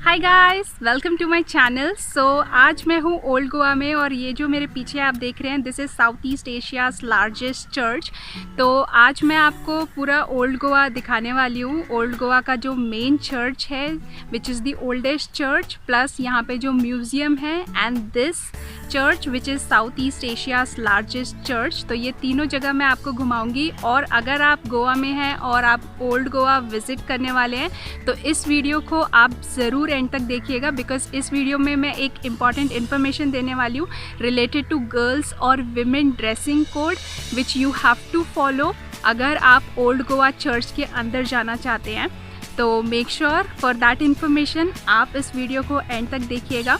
Hi guys, welcome to my channel. So आज मैं हूँ ओल्ड गोवा में और ये जो मेरे पीछे आप देख रहे हैं this is south east Asia's largest church. तो आज मैं आपको पूरा ओल्ड गोवा दिखाने वाली हूँ। ओल्ड गोवा का जो मेन चर्च है which is the oldest church, plus यहाँ पे जो म्यूज़ियम है and this church which is south east Asia's largest church. तो ये तीनों जगह मैं आपको घुमाऊंगी। और अगर आप गोवा में हैं और आप ओल्ड गोवा विज़िट करने वाले हैं तो इस वीडियो को आप ज़रूर एंड तक देखिएगा, बिकॉज इस वीडियो में मैं एक इम्पॉर्टेंट इन्फॉर्मेशन देने वाली हूँ रिलेटेड टू गर्ल्स और women dressing code which you have to follow अगर आप ओल्ड गोवा चर्च के अंदर जाना चाहते हैं। तो make sure for that information आप इस वीडियो को एंड तक देखिएगा।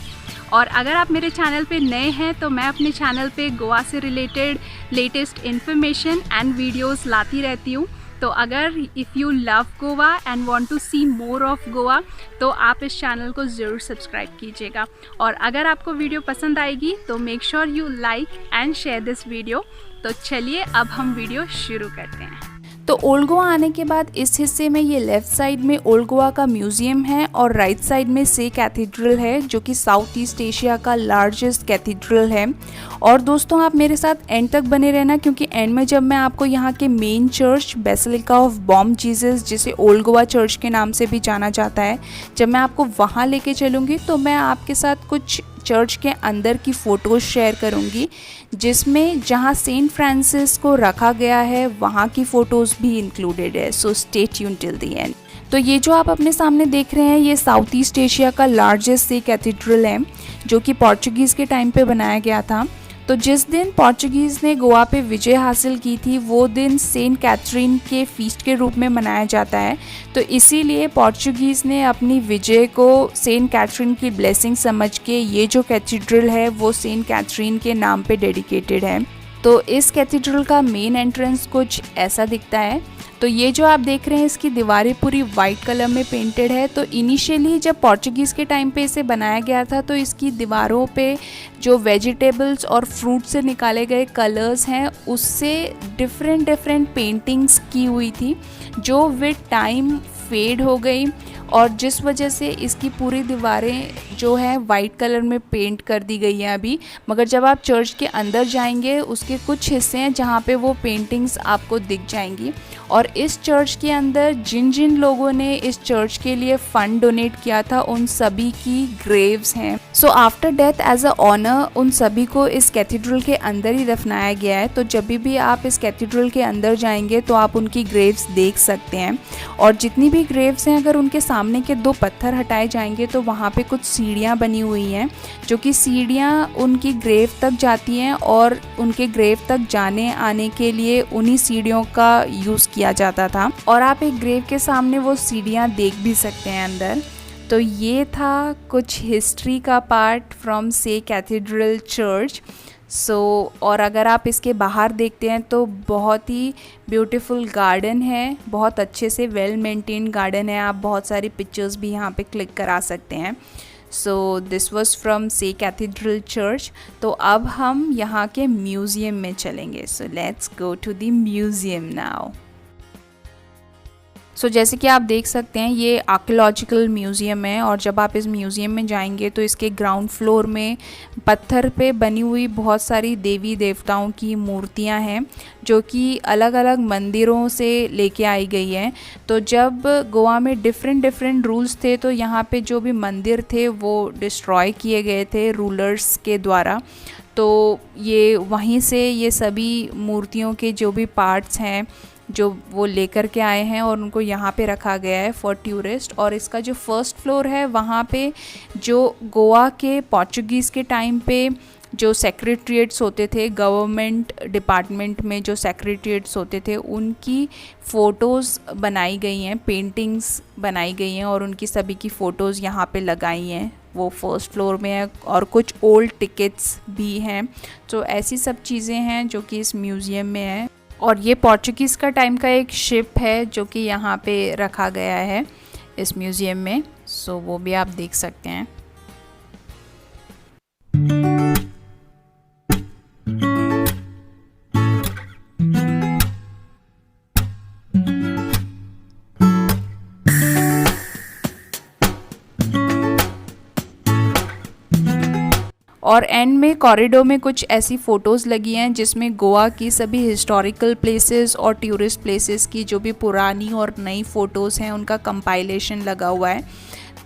और अगर आप मेरे चैनल पे नए हैं तो मैं अपने चैनल पे गोवा से related latest information and videos लाती रहती हूँ। तो अगर if you love Goa and want to see more of Goa तो आप इस चैनल को ज़रूर सब्सक्राइब कीजिएगा। और अगर आपको वीडियो पसंद आएगी तो make sure you like and share this video. तो चलिए अब हम वीडियो शुरू करते हैं। तो ओल्ड गोवा आने के बाद इस हिस्से में ये लेफ़्ट साइड में ओल्ड गोवा का म्यूज़ियम है और राइट साइड में से कैथीड्रल है जो कि साउथ ईस्ट एशिया का लार्जेस्ट कैथीड्रल है। और दोस्तों आप मेरे साथ एंड तक बने रहना, क्योंकि एंड में जब मैं आपको यहाँ के main church basilica of Bom Jesus, जिसे ओल्ड गोवा चर्च के नाम से भी जाना जाता है, जब मैं आपको वहाँ लेके चलूँगी तो मैं आपके साथ कुछ चर्च के अंदर की फ़ोटोज़ शेयर करूंगी, जिसमें जहां सेंट फ्रांसिस को रखा गया है वहां की फ़ोटोज़ भी इंक्लूडेड है। So stay tune till the end. तो ये जो आप अपने सामने देख रहे हैं ये साउथ ईस्ट एशिया का लार्जेस्ट से कैथीड्रल है जो कि पोर्चुगीज़ के टाइम पे बनाया गया था। तो जिस दिन पोर्चुगीज़ ने गोवा पे विजय हासिल की थी वो दिन सेंट कैथरीन के फीस्ट के रूप में मनाया जाता है। तो इसीलिए पोर्चुगीज़ ने अपनी विजय को सेंट कैथरीन की ब्लेसिंग समझ के ये जो कैथीड्रल है वो सेंट कैथरीन के नाम पे डेडिकेटेड है। तो इस कैथीड्रल का मेन एंट्रेंस कुछ ऐसा दिखता है। तो ये जो आप देख रहे हैं इसकी दीवारें पूरी वाइट कलर में पेंटेड है। तो इनिशियली जब पोर्चुगीज़ के टाइम पे इसे बनाया गया था तो इसकी दीवारों पे जो वेजिटेबल्स और फ्रूट से निकाले गए कलर्स हैं उससे डिफरेंट पेंटिंग्स की हुई थी जो विद टाइम फेड हो गई, और जिस वजह से इसकी पूरी दीवारें जो है वाइट कलर में पेंट कर दी गई हैं अभी। मगर जब आप चर्च के अंदर जाएंगे उसके कुछ हिस्से हैं जहाँ पे वो पेंटिंग्स आपको दिख जाएंगी। और इस चर्च के अंदर जिन जिन लोगों ने इस चर्च के लिए फ़ंड डोनेट किया था उन सभी की ग्रेव्स हैं। So after death as a honour उन सभी को इस कैथीड्रल के अंदर ही दफनाया गया है। तो जब भी आप इस कैथीड्रल के अंदर जाएंगे तो आप उनकी ग्रेव्स देख सकते हैं। और जितनी भी ग्रेव्स हैं अगर उनके सामने के दो पत्थर हटाए जाएंगे तो वहाँ पे कुछ सीढ़ियाँ बनी हुई हैं जो कि सीढ़ियाँ उनकी ग्रेव तक जाती हैं और उनके ग्रेव तक जाने आने के लिए उन्हीं सीढ़ियों का यूज़ किया जाता था। और आप एक ग्रेव के सामने वो सीढ़ियाँ देख भी सकते हैं अंदर। तो ये था कुछ हिस्ट्री का part from Se cathedral church. और अगर आप इसके बाहर देखते हैं तो बहुत ही ब्यूटीफुल गार्डन है, बहुत अच्छे से वेल मेंटेन्ड गार्डन है। आप बहुत सारी पिक्चर्स भी यहाँ पे क्लिक करा सकते हैं। So this was from Se cathedral church. तो अब हम यहाँ के म्यूज़ियम में चलेंगे। So let's go to the museum now. जैसे कि आप देख सकते हैं ये आर्कियोलॉजिकल म्यूज़ियम है, और जब आप इस म्यूज़ियम में जाएंगे तो इसके ग्राउंड फ्लोर में पत्थर पे बनी हुई बहुत सारी देवी देवताओं की मूर्तियां हैं जो कि अलग अलग मंदिरों से लेके आई गई हैं। तो जब गोवा में डिफरेंट रूल्स थे तो यहाँ पे जो भी मंदिर थे वो डिस्ट्रॉय किए गए थे रूलर्स के द्वारा। तो ये वहीं से ये सभी मूर्तियों के जो भी पार्ट्स हैं जो वो लेकर के आए हैं और उनको यहाँ पे रखा गया है फॉर टूरिस्ट। और इसका जो फर्स्ट फ्लोर है वहाँ पे जो गोवा के पोर्चुगीज़ के टाइम पे जो सेक्रेटरीट्स होते थे, गवर्नमेंट डिपार्टमेंट में जो सेक्रेटरीट्स होते थे उनकी फ़ोटोज़ बनाई गई हैं, पेंटिंग्स बनाई गई हैं और उनकी सभी की फ़ोटोज़ यहाँ पे लगाई हैं। वो फर्स्ट फ्लोर में है और कुछ ओल्ड टिकट्स भी हैं। तो ऐसी सब चीज़ें हैं जो कि इस म्यूज़ियम में है। और ये पोर्चुगीज़ का टाइम का एक शिप है जो कि यहाँ पे रखा गया है इस म्यूज़ियम में। वो भी आप देख सकते हैं। और एंड में कॉरिडोर में कुछ ऐसी फ़ोटोज़ लगी हैं जिसमें गोवा की सभी हिस्टोरिकल प्लेसेस और टूरिस्ट प्लेसेस की जो भी पुरानी और नई फ़ोटोज़ हैं उनका कंपाइलेशन लगा हुआ है।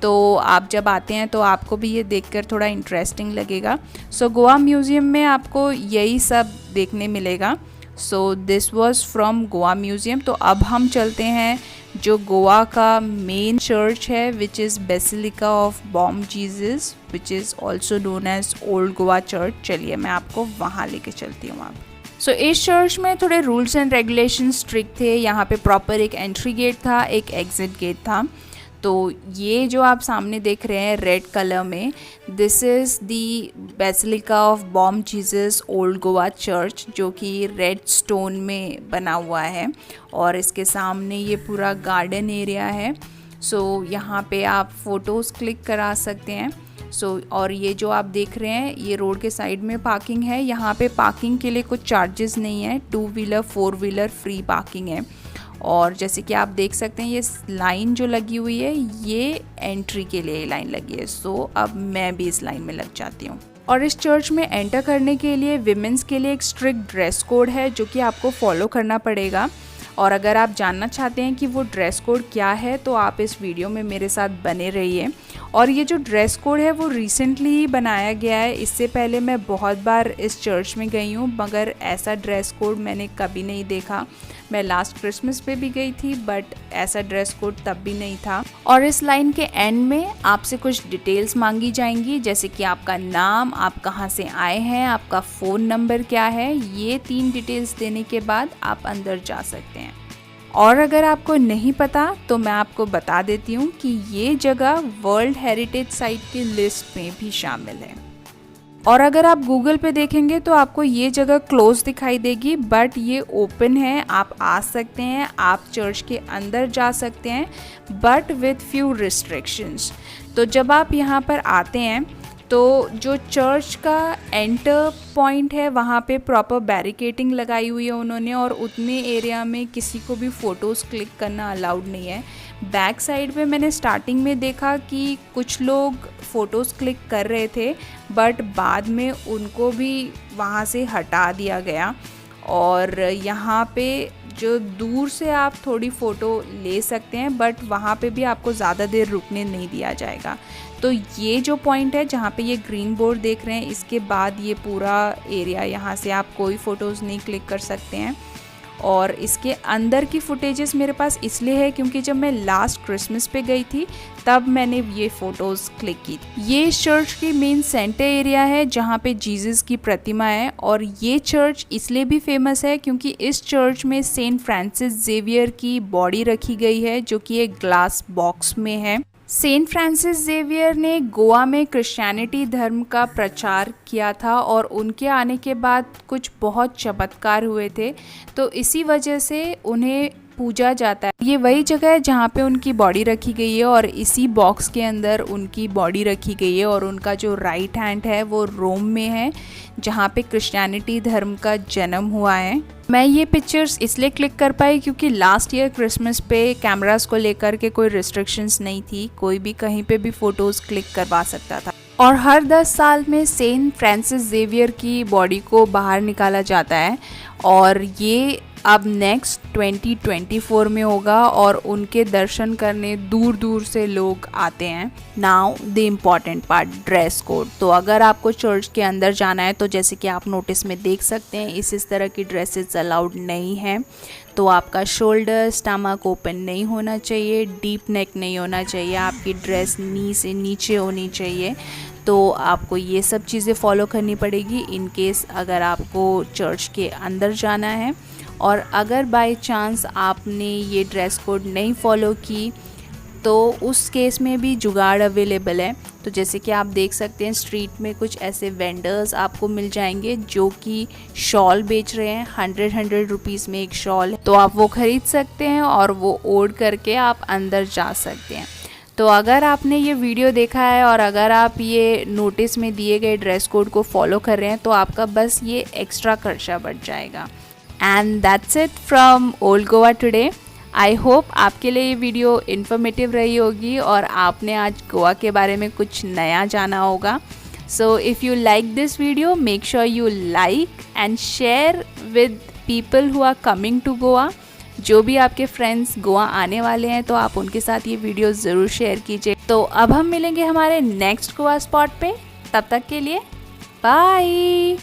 तो आप जब आते हैं तो आपको भी ये देखकर थोड़ा इंटरेस्टिंग लगेगा। सो गोवा म्यूज़ियम में आपको यही सब देखने मिलेगा। सो this was from Goa museum. तो अब हम चलते हैं जो गोवा का मेन चर्च है which is basilica of Bom Jesus, which is also known as old Goa church. चलिए मैं आपको वहाँ लेके चलती हूँ आप। सो इस चर्च में थोड़े रूल्स एंड रेगुलेशन स्ट्रिक्ट थे। यहाँ पे प्रॉपर एक एंट्री गेट था, एक एग्ज़िट गेट था। तो ये जो आप सामने देख रहे हैं रेड कलर में, this is the basilica of Bom Jesus old Goa church, जो कि रेड स्टोन में बना हुआ है और इसके सामने ये पूरा गार्डन एरिया है। सो यहाँ पे आप फ़ोटोज़ क्लिक करा सकते हैं। और ये जो आप देख रहे हैं ये रोड के साइड में पार्किंग है। यहाँ पे पार्किंग के लिए कुछ चार्जेस नहीं है, 2 व्हीलर 4 व्हीलर फ्री पार्किंग है। और जैसे कि आप देख सकते हैं ये लाइन जो लगी हुई है ये एंट्री के लिए लाइन लगी है। अब मैं भी इस लाइन में लग जाती हूँ। और इस चर्च में एंटर करने के लिए विमेंस के लिए एक स्ट्रिक्ट ड्रेस कोड है जो कि आपको फॉलो करना पड़ेगा। और अगर आप जानना चाहते हैं कि वो ड्रेस कोड क्या है तो आप इस वीडियो में मेरे साथ बने रहिए। और ये जो ड्रेस कोड है वो रिसेंटली ही बनाया गया है। इससे पहले मैं बहुत बार इस चर्च में गई हूँ मगर ऐसा ड्रेस कोड मैंने कभी नहीं देखा। मैं लास्ट क्रिसमस पे भी गई थी बट ऐसा ड्रेस कोड तब भी नहीं था। और इस लाइन के एंड में आपसे कुछ डिटेल्स मांगी जाएंगी, जैसे कि आपका नाम, आप कहाँ से आए हैं, आपका फ़ोन नंबर क्या है। ये 3 डिटेल्स देने के बाद आप अंदर जा सकते हैं। और अगर आपको नहीं पता तो मैं आपको बता देती हूँ कि ये जगह वर्ल्ड हेरिटेज साइट की लिस्ट में भी शामिल है। और अगर आप गूगल पे देखेंगे तो आपको ये जगह क्लोज दिखाई देगी बट ये ओपन है, आप आ सकते हैं, आप चर्च के अंदर जा सकते हैं बट विथ फ्यू रिस्ट्रिक्शंस। तो जब आप यहाँ पर आते हैं तो जो चर्च का एंटर पॉइंट है वहाँ पे प्रॉपर बैरिकेडिंग लगाई हुई है उन्होंने, और उतने एरिया में किसी को भी फ़ोटोज़ क्लिक करना अलाउड नहीं है। बैक साइड पे मैंने स्टार्टिंग में देखा कि कुछ लोग फ़ोटोज़ क्लिक कर रहे थे बट बाद में उनको भी वहाँ से हटा दिया गया। और यहाँ पे जो दूर से आप थोड़ी फ़ोटो ले सकते हैं बट वहाँ पे भी आपको ज़्यादा देर रुकने नहीं दिया जाएगा। तो ये जो पॉइंट है जहाँ पे ये ग्रीन बोर्ड देख रहे हैं इसके बाद ये पूरा एरिया, यहाँ से आप कोई फ़ोटोज़ नहीं क्लिक कर सकते हैं। और इसके अंदर की फुटेजेस मेरे पास इसलिए है क्योंकि जब मैं लास्ट क्रिसमस पे गई थी तब मैंने ये फ़ोटोज़ क्लिक की। ये चर्च की मेन सेंटर एरिया है जहाँ पे जीसस की प्रतिमा है। और ये चर्च इसलिए भी फेमस है क्योंकि इस चर्च में सेंट फ्रांसिस जेवियर की बॉडी रखी गई है जो कि एक ग्लास बॉक्स में है। सेंट फ्रांसिस जेवियर ने गोवा में क्रिश्चियनिटी धर्म का प्रचार किया था और उनके आने के बाद कुछ बहुत चमत्कार हुए थे, तो इसी वजह से उन्हें पूजा जाता है। ये वही जगह है जहाँ पे उनकी बॉडी रखी गई है और इसी बॉक्स के अंदर उनकी बॉडी रखी गई है। और उनका जो राइट हैंड है वो रोम में है जहाँ पे क्रिश्चियनिटी धर्म का जन्म हुआ है। मैं ये पिक्चर्स इसलिए क्लिक कर पाई क्योंकि लास्ट ईयर क्रिसमस पे कैमरास को लेकर के कोई रिस्ट्रिक्शंस नहीं थी, कोई भी कहीं पे भी फ़ोटोज़ क्लिक करवा सकता था। और हर 10 साल में सेंट फ्रांसिस जेवियर की बॉडी को बाहर निकाला जाता है और ये अब नेक्स्ट 2024 में होगा और उनके दर्शन करने दूर दूर से लोग आते हैं। Now the important part, dress code. तो अगर आपको चर्च के अंदर जाना है तो जैसे कि आप नोटिस में देख सकते हैं इस तरह की ड्रेसेस अलाउड नहीं है। तो आपका शोल्डर स्टमक ओपन नहीं होना चाहिए, डीप नेक नहीं होना चाहिए, आपकी ड्रेस नी से नीचे होनी चाहिए। तो आपको ये सब चीज़ें फॉलो करनी पड़ेगी इन केस अगर आपको चर्च के अंदर जाना है। और अगर बाय चांस आपने ये ड्रेस कोड नहीं फॉलो की तो उस केस में भी जुगाड़ अवेलेबल है। तो जैसे कि आप देख सकते हैं स्ट्रीट में कुछ ऐसे वेंडर्स आपको मिल जाएंगे जो कि शॉल बेच रहे हैं। 100 रुपीज़ में एक शॉल है, तो आप वो ख़रीद सकते हैं और वो ओढ़ करके आप अंदर जा सकते हैं। तो अगर आपने ये वीडियो देखा है और अगर आप ये नोटिस में दिए गए ड्रेस कोड को फॉलो कर रहे हैं तो आपका बस ये एक्स्ट्रा खर्चा बढ़ जाएगा। And that's it from old Goa today. I hope आपके लिए ये वीडियो इन्फॉर्मेटिव रही होगी और आपने आज गोवा के बारे में कुछ नया जाना होगा। So if you like this video, make sure you like and share with people who are coming to Goa. जो भी आपके फ्रेंड्स गोवा आने वाले हैं तो आप उनके साथ ये वीडियो ज़रूर शेयर कीजिए। तो अब हम मिलेंगे हमारे नेक्स्ट गोवा स्पॉट पे, तब तक के लिए बाय।